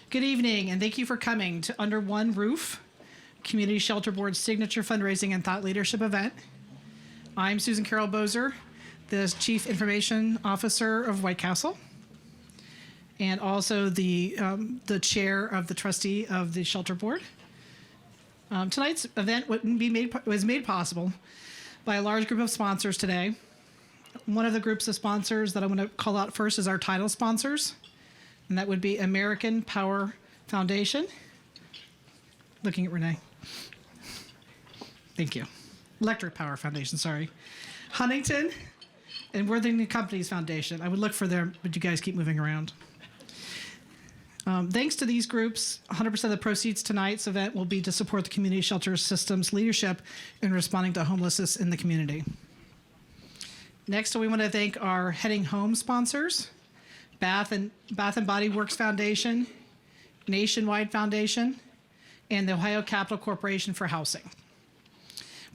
Good evening, and thank you for coming to Under One Roof, Community Shelter Board's signature fundraising and thought leadership event. I'm Susan Carol Bozer, the Chief Information Officer of White Castle, and also the chair of the trustee of the Shelter Board. Tonight's event was made possible by a large group of sponsors today. One of the groups of sponsors that I want to call out first is our title sponsors, and that would be American Power Foundation. Looking at Renee. Thank you. Electric Power Foundation, sorry. Huntington and Worthington Companies Foundation. I would look for them, but you guys keep moving around. Thanks to these groups, 100% of the proceeds tonight's event will be to support the community shelter system's leadership in responding to homelessness in the community. Next, we want to thank our Heading Home sponsors, Bath and Body Works Foundation, Nationwide Foundation, and the Ohio Capital Corporation for Housing.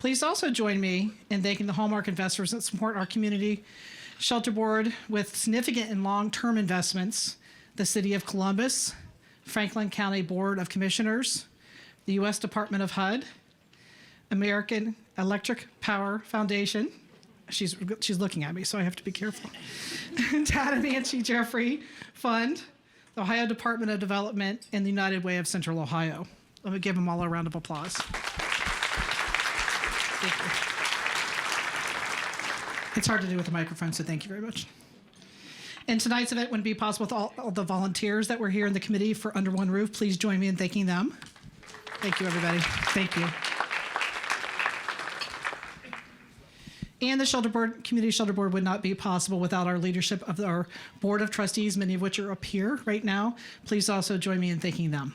Please also join me in thanking the Hallmark investors that support our community shelter board with significant and long-term investments: the City of Columbus, Franklin County Board of Commissioners, the U.S. Department of HUD, American Electric Power Foundation. She's looking at me, so I have to be careful. Tad and Nancy Jeffrey Fund, the Ohio Department of Development, and the United Way of Central Ohio. Let me give them all a round of applause. Thank you. It's hard to do with the microphone, so thank you very much. And tonight's event wouldn't be possible with all the volunteers that were here in the committee for Under One Roof. Please join me in thanking them. Thank you, everybody. Thank you. And the Shelter Board, Community Shelter Board would not be possible without our leadership of our Board of Trustees, many of which are up here right now. Please also join me in thanking them.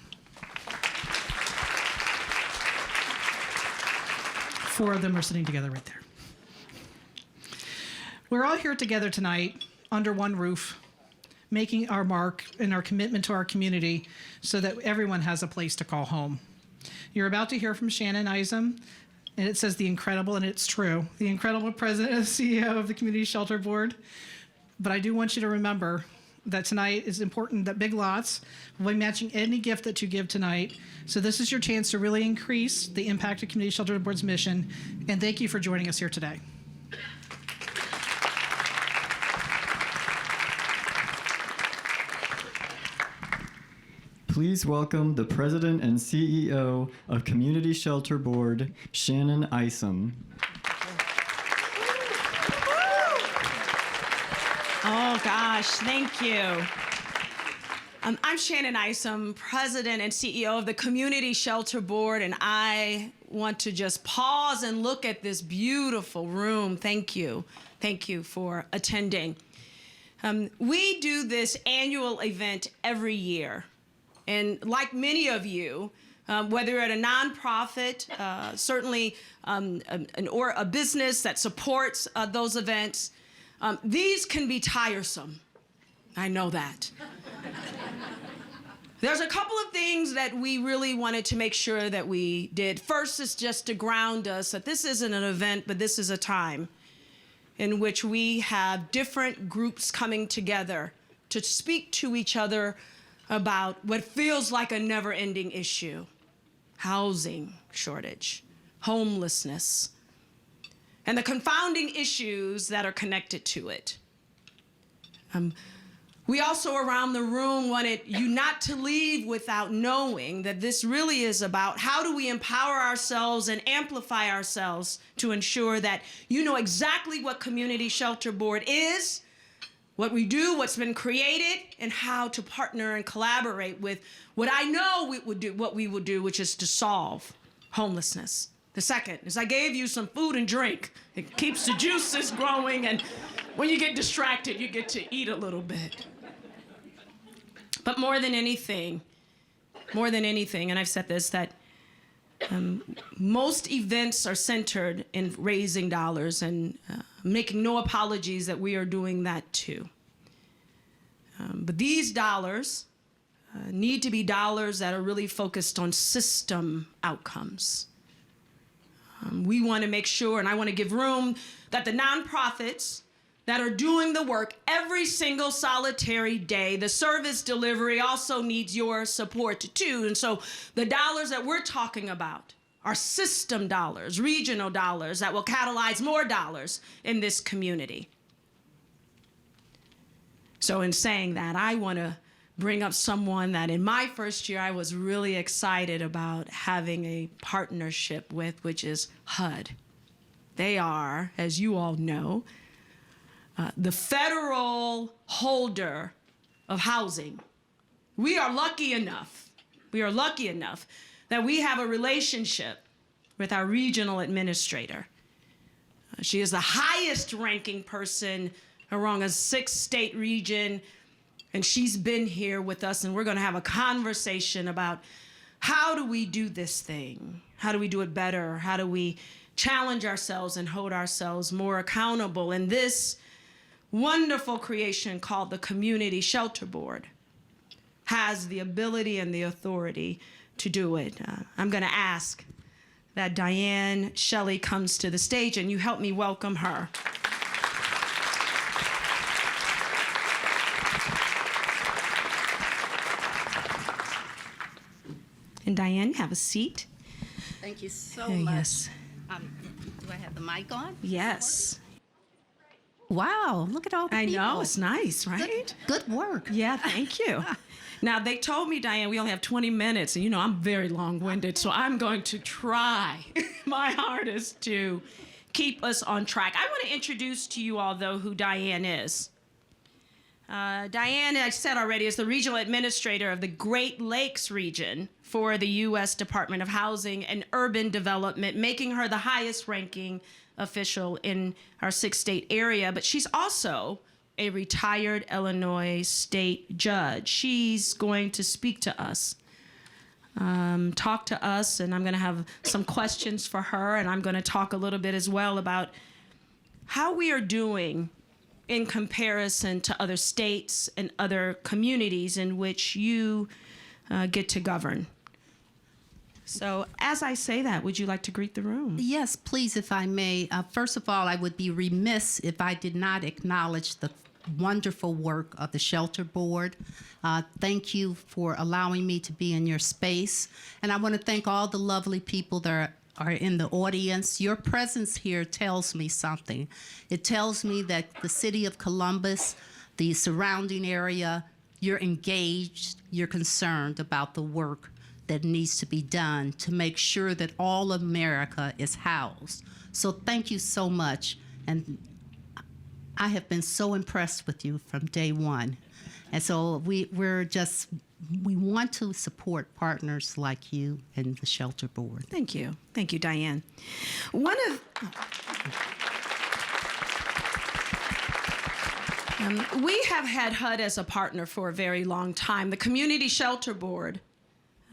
Four of them are sitting together right there. We're all here together tonight under one roof, making our mark and our commitment to our community so that everyone has a place to call home. You're about to hear from Shannon Isom, and it says the incredible, and it's true, the incredible president and CEO of the Community Shelter Board. But I do want you to remember that tonight is important, that Big Lots will be matching any gift that you give tonight. So this is your chance to really increase the impact of Community Shelter Board's mission. And thank you for joining us here today. Please welcome the President and CEO of Community Shelter Board, Shannon Isom. Oh gosh, thank you. I'm Shannon Isom, President and CEO of the Community Shelter Board, and I want to just pause and look at this beautiful room. Thank you. Thank you for attending. We do this annual event every year. And like many of you, whether you're at a nonprofit, certainly or a business that supports those events, these can be tiresome. I know that. There's a couple of things that we really wanted to make sure that we did. First is just to ground us that this isn't an event, but this is a time in which we have different groups coming together to speak to each other about what feels like a never-ending issue: housing shortage, homelessness, and the confounding issues that are connected to it. We also around the room wanted you not to leave without knowing that this really is about how do we empower ourselves and amplify ourselves to ensure that you know exactly what Community Shelter Board is, what we do, what's been created, and how to partner and collaborate with what I know what we would do, which is to solve homelessness. The second is I gave you some food and drink. It keeps the juices growing, and when you get distracted, you get to eat a little bit. But more than anything, and I've said this, that most events are centered in raising dollars and making no apologies that we are doing that too. But these dollars need to be dollars that are really focused on system outcomes. We want to make sure, and I want to give room, that the nonprofits that are doing the work every single solitary day. The service delivery also needs your support too. And so the dollars that we're talking about are system dollars, regional dollars that will catalyze more dollars in this community. So in saying that, I want to bring up someone that in my first year I was really excited about having a partnership with, which is HUD. They are, as you all know, the federal holder of housing. We are lucky enough that we have a relationship with our regional administrator. She is the highest ranking person around a 6-state region, and she's been here with us, and we're gonna have a conversation about how do we do this thing? How do we do it better? How do we challenge ourselves and hold ourselves more accountable? And this wonderful creation called the Community Shelter Board has the ability and the authority to do it. I'm gonna ask that Diane Shelley comes to the stage and you help me welcome her. And Diane, have a seat. Thank you so Oh, much. yes. Do I have the mic on? Yes. Wow, look at all the I people. know, it's nice, right? Good work. Yeah, thank you. Now, they told me, Diane, we only have 20 minutes, and you know I'm very long-winded, so I'm going to try my hardest to keep us on track. I want to introduce to you all, though, who Diane is. Diane, I said already, is the regional administrator of the Great Lakes region for the U.S. Department of Housing and Urban Development, making her the highest ranking official in our 6-state area. But she's also a retired Illinois state judge. She's going to speak to us, talk to us, and I'm going to have some questions for her, and I'm going to talk a little bit as well about how we are doing in comparison to other states and other communities in which you get to govern. So as I say that, would you like to greet the room? Yes, please, if I may. First of all, I would be remiss if I did not acknowledge the wonderful work of the Shelter Board. Thank you for allowing me to be in your space. And I want to thank all the lovely people that are in the audience. Your presence here tells me something. It tells me that the city of Columbus, the surrounding area, you're engaged, you're concerned about the work that needs to be done to make sure that all of America is housed. So thank you so much. And I have been so impressed with you from day one. And so we want to support partners like you and the Shelter Board. Thank you. Thank you, Diane. We have had HUD as a partner for a very long time. The Community Shelter Board,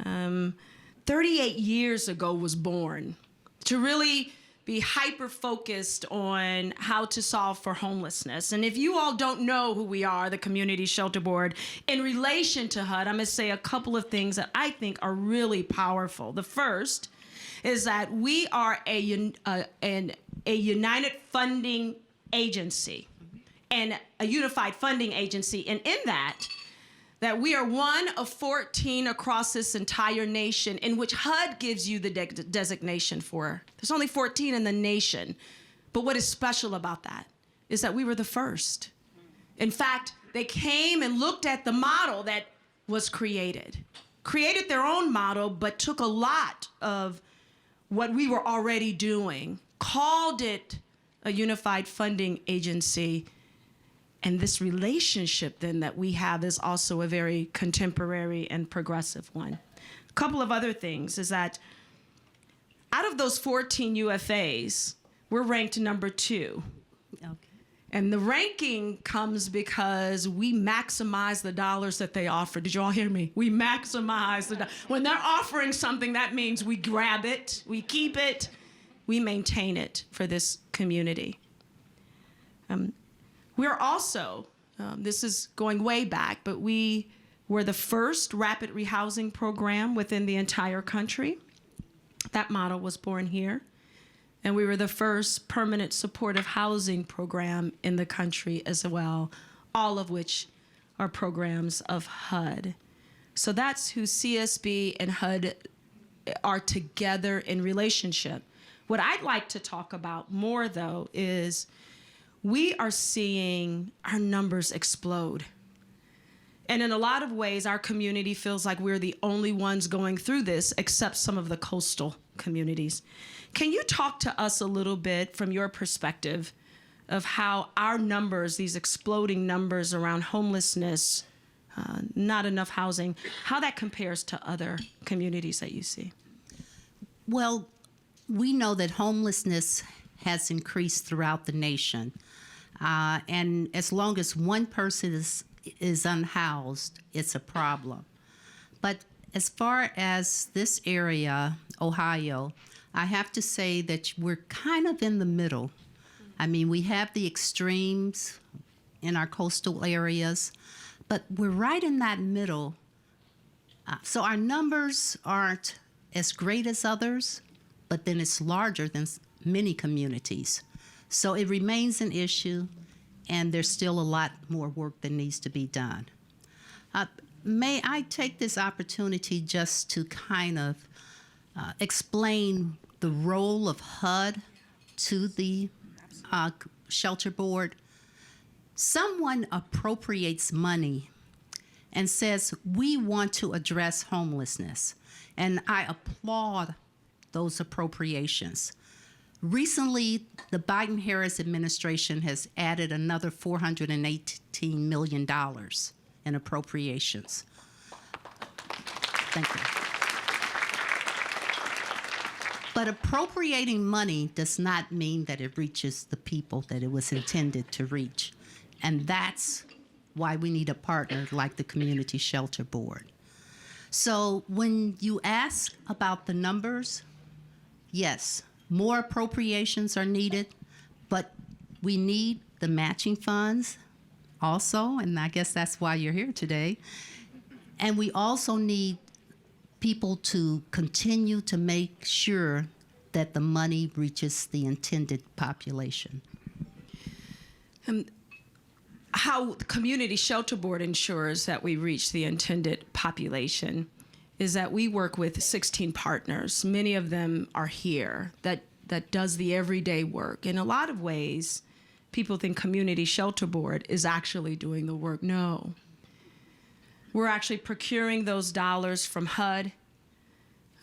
38 years ago, was born to really be hyper-focused on how to solve for homelessness. And if you all don't know who we are, the Community Shelter Board, in relation to HUD, I'm gonna say a couple of things that I think are really powerful. The first is that we are a united funding agency and a unified funding agency. And in that we are one of 14 across this entire nation in which HUD gives you the designation for. There's only 14 in the nation. But what is special about that is that we were the first. In fact, they came and looked at the model that was created their own model, but took a lot of what we were already doing, called it a unified funding agency. And this relationship then that we have is also a very contemporary and progressive one. A couple of other things is that out of those 14 UFAs, we're ranked number 2. Okay. And the ranking comes because we maximize the dollars that they offer. Did you all hear me? We maximize the when they're offering something, that means we grab it, we keep it, we maintain it for this community. We're also, this is going way back, but we were the first rapid rehousing program within the entire country. That model was born here. And we were the first permanent supportive housing program in the country as well, all of which are programs of HUD. So that's who CSB and HUD are together in relationship. What I'd like to talk about more, though, is we are seeing our numbers explode. And in a lot of ways, our community feels like we're the only ones going through this, except some of the coastal communities. Can you talk to us a little bit from your perspective of how our numbers, these exploding numbers around homelessness, not enough housing, how that compares to other communities that you see? Well, we know that homelessness has increased throughout the nation. And as long as one person is unhoused, it's a problem. But as far as this area, Ohio, I have to say that we're kind of in the middle. I mean, we have the extremes in our coastal areas, but we're right in that middle. So our numbers aren't as great as others, but then it's larger than many communities. So it remains an issue, and there's still a lot more work that needs to be done. May I take this opportunity just to kind of explain the role of HUD to the Shelter Board? Someone appropriates money and says, we want to address homelessness. And I applaud those appropriations. Recently, the Biden-Harris administration has added another $418 million in appropriations. Thank you. But appropriating money does not mean that it reaches the people that it was intended to reach. And that's why we need a partner like the Community Shelter Board. So when you ask about the numbers, yes, more appropriations are needed, but we need the matching funds also, and I guess that's why you're here today. And we also need people to continue to make sure that the money reaches the intended population. How the Community Shelter Board ensures that we reach the intended population is that we work with 16 partners. Many of them are here that does the everyday work. In a lot of ways, people think Community Shelter Board is actually doing the work. No. We're actually procuring those dollars from HUD.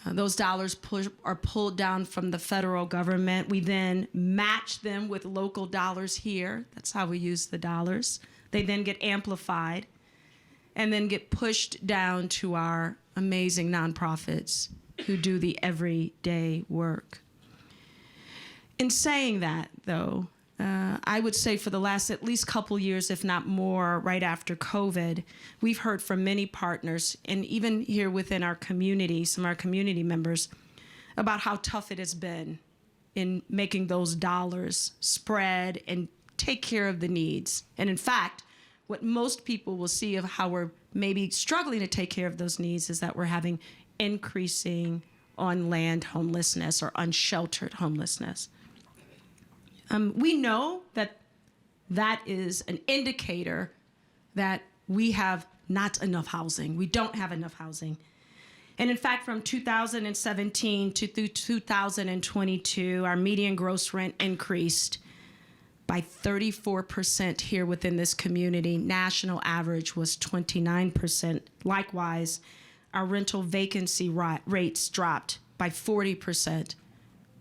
Those dollars are pulled down from the federal government. We then match them with local dollars here. That's how we use the dollars. They then get amplified and then get pushed down to our amazing nonprofits who do the everyday work. In saying that, though, I would say for the last at least couple years, if not more, right after COVID, we've heard from many partners, and even here within our community, some of our community members, about how tough it has been in making those dollars spread and take care of the needs. And in fact, what most people will see of how we're maybe struggling to take care of those needs is that we're having increasing on-land homelessness or unsheltered homelessness. We know that that is an indicator that we have not enough housing. We don't have enough housing. And in fact, from 2017 to through 2022, our median gross rent increased by 34% here within this community. National average was 29%. Likewise, our rental vacancy rates dropped by 40%,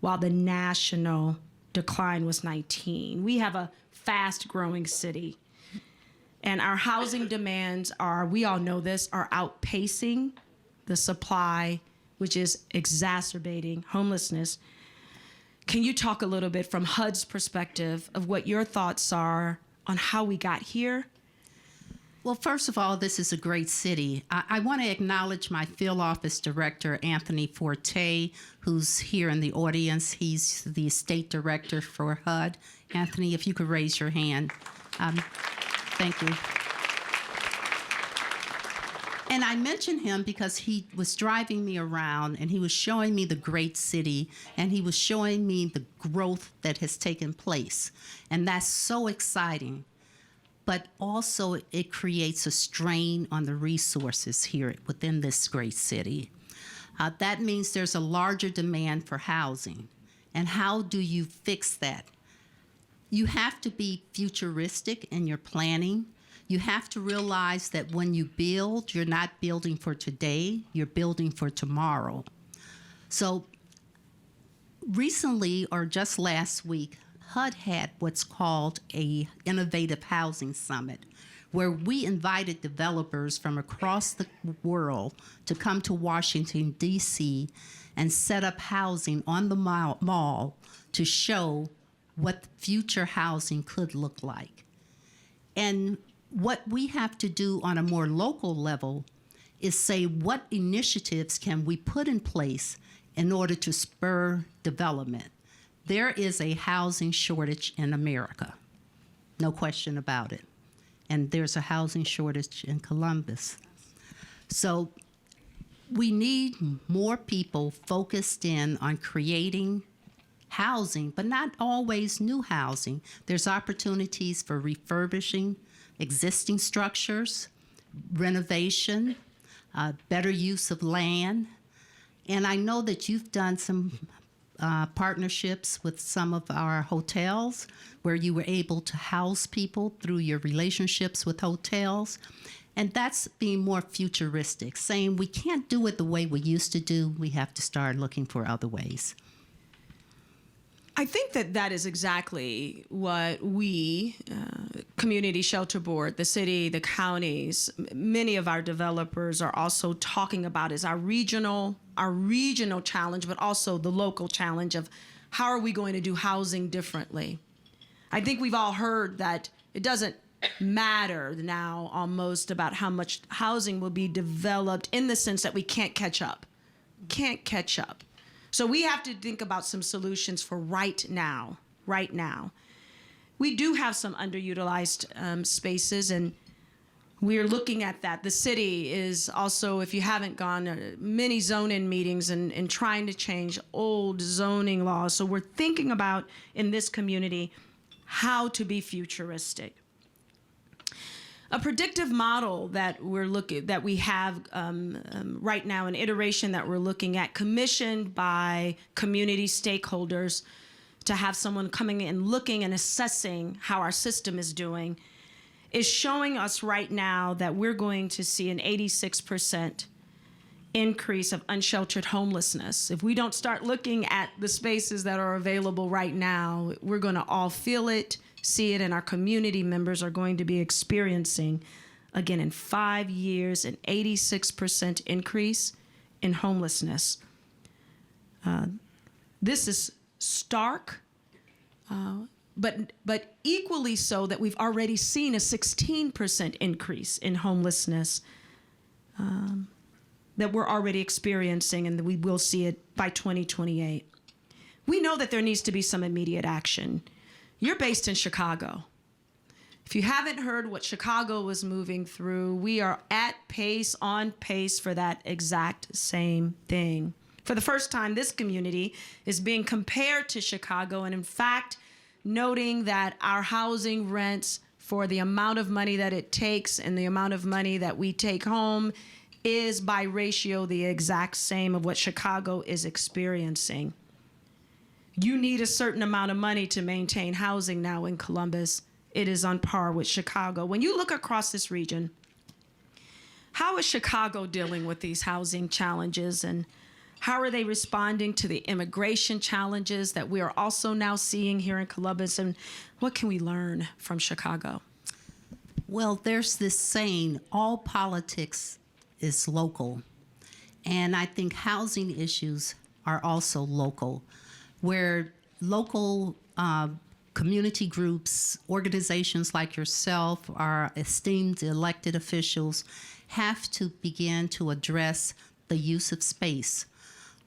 while the national decline was 19. We have a fast-growing city, and our housing demands are, we all know this, are outpacing the supply, which is exacerbating homelessness. Can you talk a little bit from HUD's perspective of what your thoughts are on how we got here? Well, first of all, this is a great city. I want to acknowledge my field office director, Anthony Forte, who's here in the audience. He's the state director for HUD. Anthony, if you could raise your hand. Thank you. And I mentioned him because he was driving me around and he was showing me the great city and he was showing me the growth that has taken place. And that's so exciting. But also it creates a strain on the resources here within this great city. That means there's a larger demand for housing. And how do you fix that? You have to be futuristic in your planning. You have to realize that when you build, you're not building for today, you're building for tomorrow. So recently, or just last week, HUD had what's called a Innovative Housing Summit, where we invited developers from across the world to come to Washington, D.C., and set up housing on the mall to show what future housing could look like. And what we have to do on a more local level is say, what initiatives can we put in place in order to spur development? There is a housing shortage in America, no question about it. And there's a housing shortage in Columbus. So we need more people focused in on creating housing, but not always new housing. There's opportunities for refurbishing existing structures, renovation, better use of land. And I know that you've done some partnerships with some of our hotels where you were able to house people through your relationships with hotels. And that's being more futuristic, saying we can't do it the way we used to do. We have to start looking for other ways. I think that is exactly what we, Community Shelter Board, the city, the counties, many of our developers are also talking about is our regional challenge, but also the local challenge of how are we going to do housing differently. I think we've all heard that it doesn't matter now almost about how much housing will be developed in the sense that we can't catch up. Can't catch up. So we have to think about some solutions for right now. We do have some underutilized spaces, and we're looking at that. The city is also, if you haven't gone, many zoning meetings and trying to change old zoning laws. So we're thinking about, in this community, how to be futuristic. A predictive model that we have right now, an iteration that we're looking at, commissioned by community stakeholders to have someone coming in, looking and assessing how our system is doing, is showing us right now that we're going to see an 86% increase of unsheltered homelessness. If we don't start looking at the spaces that are available right now, we're going to all feel it, see it, and our community members are going to be experiencing, again, in 5 years, an 86% increase in homelessness. This is stark, but equally so that we've already seen a 16% increase in homelessness that we're already experiencing, and that we will see it by 2028. We know that there needs to be some immediate action. You're based in Chicago. If you haven't heard what Chicago was moving through, we are on pace for that exact same thing. For the first time, this community is being compared to Chicago, and in fact, noting that our housing rents for the amount of money that it takes and the amount of money that we take home is by ratio the exact same of what Chicago is experiencing. You need a certain amount of money to maintain housing now in Columbus. It is on par with Chicago. When you look across this region, how is Chicago dealing with these housing challenges, and how are they responding to the immigration challenges that we are also now seeing here in Columbus, and what can we learn from Chicago? Well, there's this saying, all politics is local. And I think housing issues are also local, where local community groups, organizations like yourself, our esteemed elected officials, have to begin to address the use of space.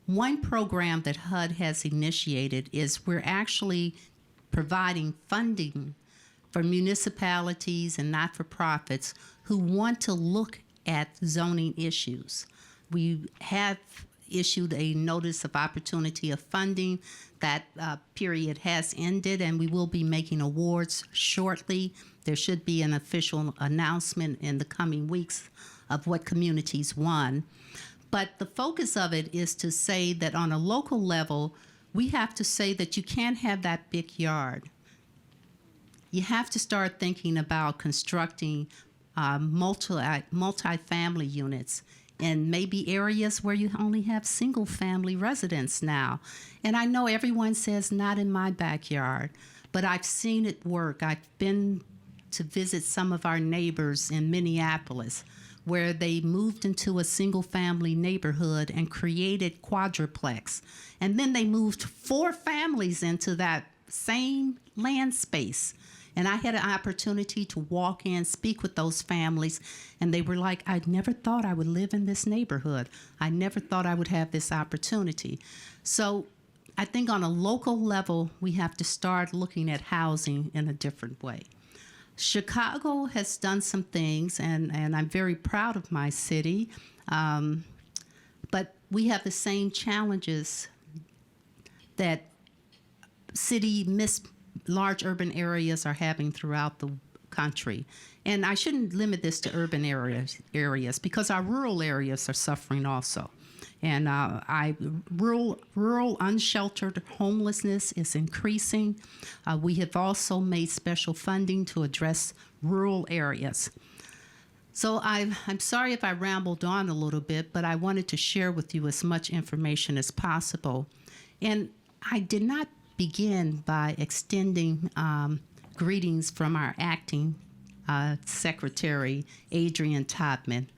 One program that HUD has initiated is we're actually providing funding for municipalities and not-for-profits who want to look at zoning issues. We have issued a notice of opportunity of funding. That period has ended, and we will be making awards shortly. There should be an official announcement in the coming weeks of what communities won. But the focus of it is to say that on a local level, we have to say that you can't have that big yard. You have to start thinking about constructing multi-family units in maybe areas where you only have single-family residents now. And I know everyone says, not in my backyard, but I've seen it work. I've been to visit some of our neighbors in Minneapolis, where they moved into a single-family neighborhood and created quadruplex. And then they moved 4 families into that same land space. And I had an opportunity to walk in, speak with those families, and they were like, I never thought I would live in this neighborhood. I never thought I would have this opportunity. So I think on a local level, we have to start looking at housing in a different way. Chicago has done some things, and I'm very proud of my city, but we have the same challenges that large urban areas are having throughout the country. And I shouldn't limit this to urban areas because our rural areas are suffering also. And rural unsheltered homelessness is increasing. We have also made special funding to address rural areas. So I'm sorry if I rambled on a little bit, but I wanted to share with you as much information as possible. And I did not begin by extending greetings from our acting secretary, Adrienne Todman.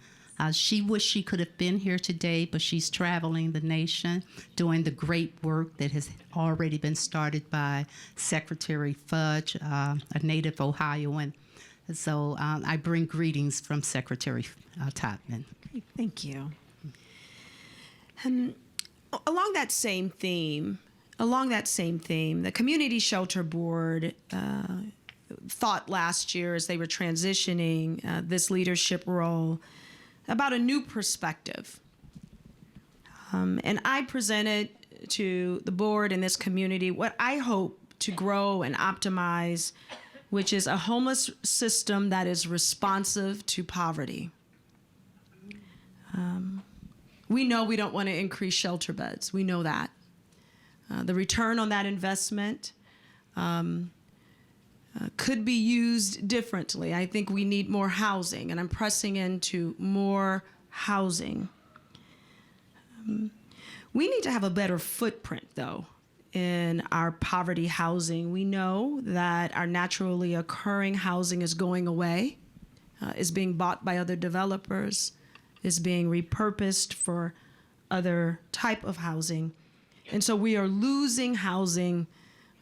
She wished she could have been here today, but she's traveling the nation, doing the great work that has already been started by Secretary Fudge, a native Ohioan. So I bring greetings from Secretary Todman. Thank you. Along that same theme, the Community Shelter Board thought last year as they were transitioning this leadership role about a new perspective. And I presented to the board and this community what I hope to grow and optimize, which is a homeless system that is responsive to poverty. We know we don't want to increase shelter beds. We know that. The return on that investment could be used differently. I think we need more housing, and I'm pressing into more housing. We need to have a better footprint, though, in our poverty housing. We know that our naturally occurring housing is going away, is being bought by other developers, is being repurposed for other type of housing. And so we are losing housing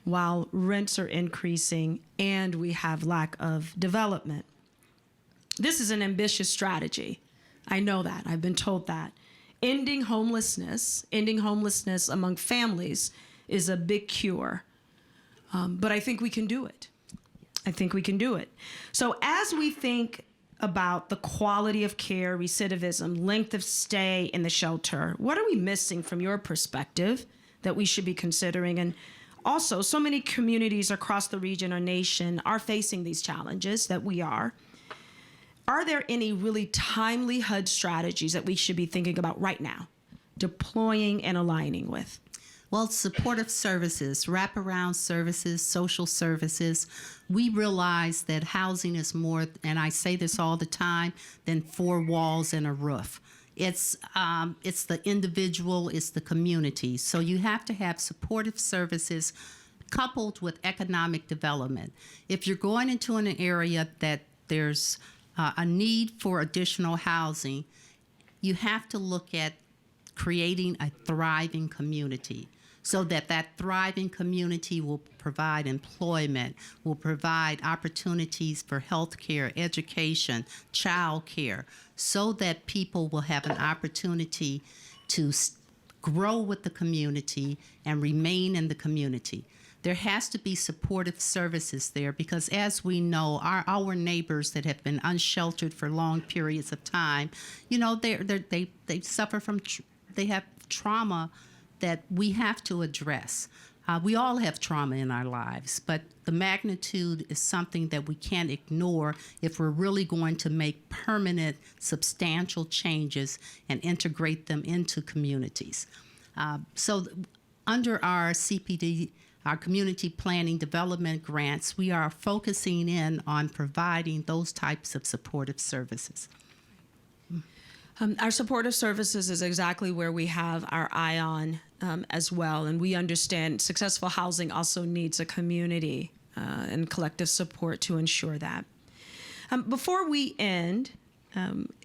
while rents are increasing and we have lack of development. This is an ambitious strategy. I know that. I've been told that. Ending homelessness among families is a big cure. But I think we can do it. So as we think about the quality of care, recidivism, length of stay in the shelter, what are we missing from your perspective that we should be considering? And also, so many communities across the region or nation are facing these challenges that we are. Are there any really timely HUD strategies that we should be thinking about right now, deploying and aligning with? Well, supportive services, wraparound services, social services. We realize that housing is more, and I say this all the time, than 4 walls and a roof. It's the individual, it's the community. So you have to have supportive services coupled with economic development. If you're going into an area that there's a need for additional housing, you have to look at creating a thriving community so that that thriving community will provide employment, will provide opportunities for health care, education, child care, so that people will have an opportunity to grow with the community and remain in the community. there has to be supportive services there because, as we know, our neighbors that have been unsheltered for long periods of time, you know, they suffer from they have trauma that we have to address. We all have trauma in our lives, but the magnitude is something that we can't ignore if we're really going to make permanent, substantial changes and integrate them into communities. So under our CPD, our Community Planning Development Grants, we are focusing in on providing those types of supportive services. Our supportive services is exactly where we have our eye on as well. And we understand successful housing also needs a community and collective support to ensure that. Before we end,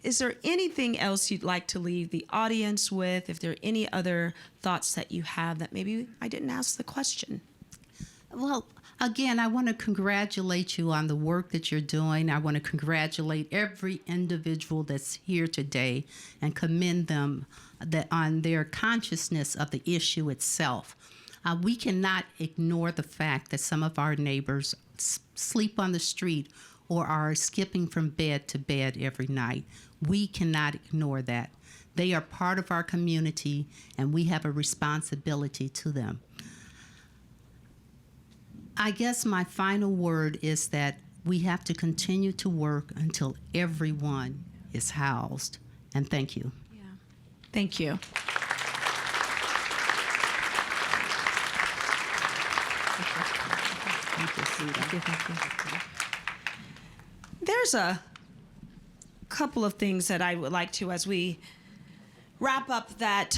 is there anything else you'd like to leave the audience with? If there are any other thoughts that you have that maybe I didn't ask the question? Well, again, I want to congratulate you on the work that you're doing. I want to congratulate every individual that's here today and commend them on their consciousness of the issue itself. We cannot ignore the fact that some of our neighbors sleep on the street or are skipping from bed to bed every night. We cannot ignore that. They are part of our community, and we have a responsibility to them. I guess my final word is that we have to continue to work until everyone is housed. And thank you. Yeah. Thank you. There's a couple of things that I would like to, as we wrap up that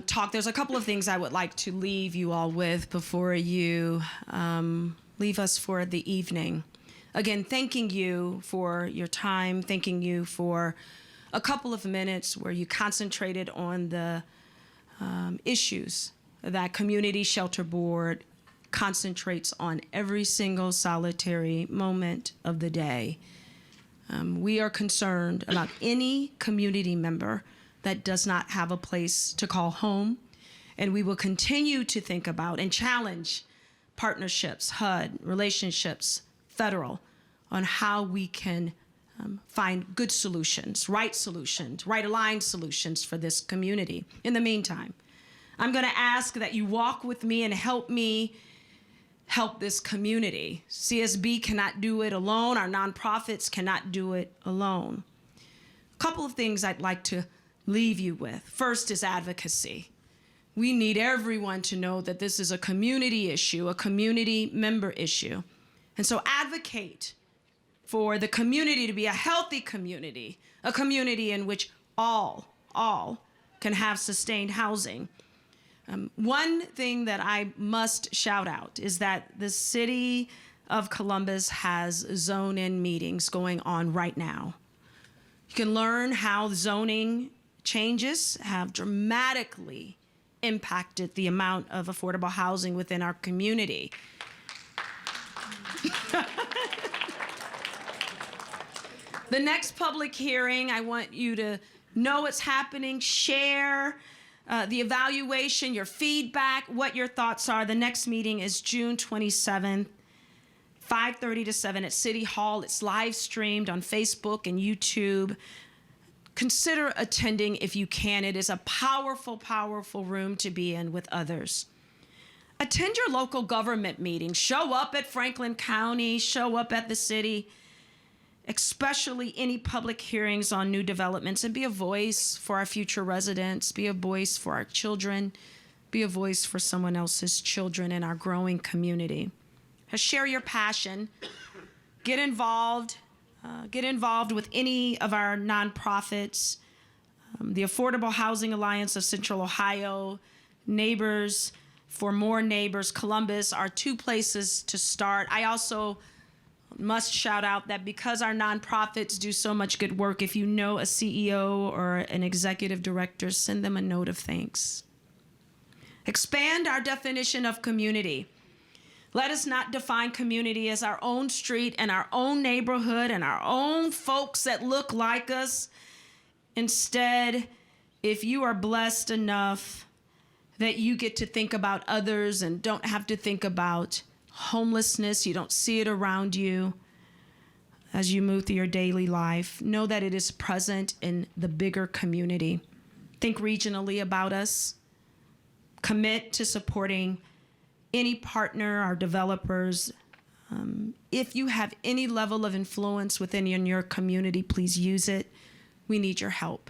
talk, there's a couple of things I would like to leave you all with before you leave us for the evening. Again, thanking you for your time, thanking you for a couple of minutes where you concentrated on the issues that Community Shelter Board concentrates on every single solitary moment of the day. We are concerned about any community member that does not have a place to call home, and we will continue to think about and challenge partnerships, HUD, relationships, federal, on how we can find good solutions, right aligned solutions for this community. In the meantime, I'm going to ask that you walk with me and help me help this community. CSB cannot do it alone. Our nonprofits cannot do it alone. A couple of things I'd like to leave you with. First is advocacy. We need everyone to know that this is a community issue, a community member issue. And so advocate for the community to be a healthy community, a community in which all can have sustained housing. One thing that I must shout out is that the city of Columbus has zone-in meetings going on right now. You can learn how zoning changes have dramatically impacted the amount of affordable housing within our community. The next public hearing, I want you to know what's happening, share the evaluation, your feedback, what your thoughts are. The next meeting is June 27th, 5:30 to 7 at City Hall. It's live streamed on Facebook and YouTube. Consider attending if you can. It is a powerful, powerful room to be in with others. Attend your local government meetings. Show up at Franklin County, show up at the city, especially any public hearings on new developments, and be a voice for our future residents, be a voice for our children, be a voice for someone else's children in our growing community. Share your passion. Get involved with any of our nonprofits, the Affordable Housing Alliance of Central Ohio, Neighbors for More Neighbors, Columbus are two places to start. I also must shout out that because our nonprofits do so much good work, if you know a CEO or an executive director, send them a note of thanks. Expand our definition of community. Let us not define community as our own street and our own neighborhood and our own folks that look like us. Instead, if you are blessed enough that you get to think about others and don't have to think about homelessness. You don't see it around you as you move through your daily life. Know that it is present in the bigger community. Think regionally about us. Commit to supporting any partner, our developers. If you have any level of influence within your community, please use it. We need your help.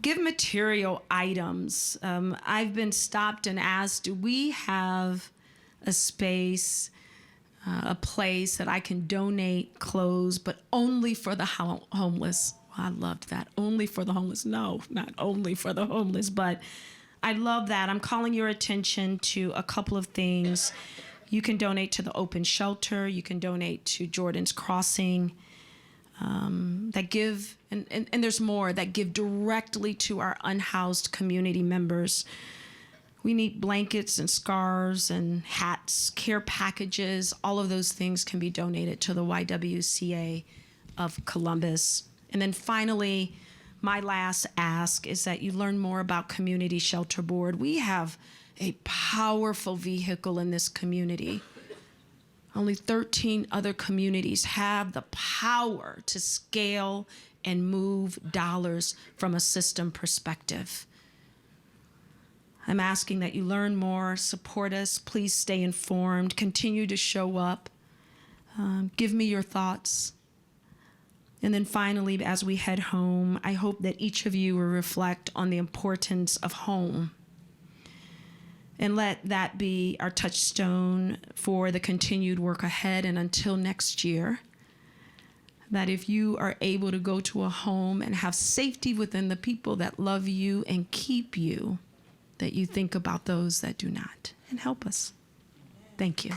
Give material items. I've been stopped and asked, do we have a space, a place that I can donate clothes, but only for the homeless? Well, I loved that. Only for the homeless. No, not only for the homeless, but I love that. I'm calling your attention to a couple of things. You can donate to the Open Shelter. You can donate to Jordan's Crossing. That give, and there's more, that give directly to our unhoused community members. We need blankets and scarves and hats, care packages. All of those things can be donated to the YWCA of Columbus. And then finally, my last ask is that you learn more about Community Shelter Board. We have a powerful vehicle in this community. Only 13 other communities have the power to scale and move dollars from a system perspective. I'm asking that you learn more, support us, please stay informed, continue to show up, give me your thoughts. And then finally, as we head home, I hope that each of you will reflect on the importance of home. And let that be our touchstone for the continued work ahead. And until next year, that if you are able to go to a home and have safety within the people that love you and keep you, that you think about those that do not and help us. Thank you.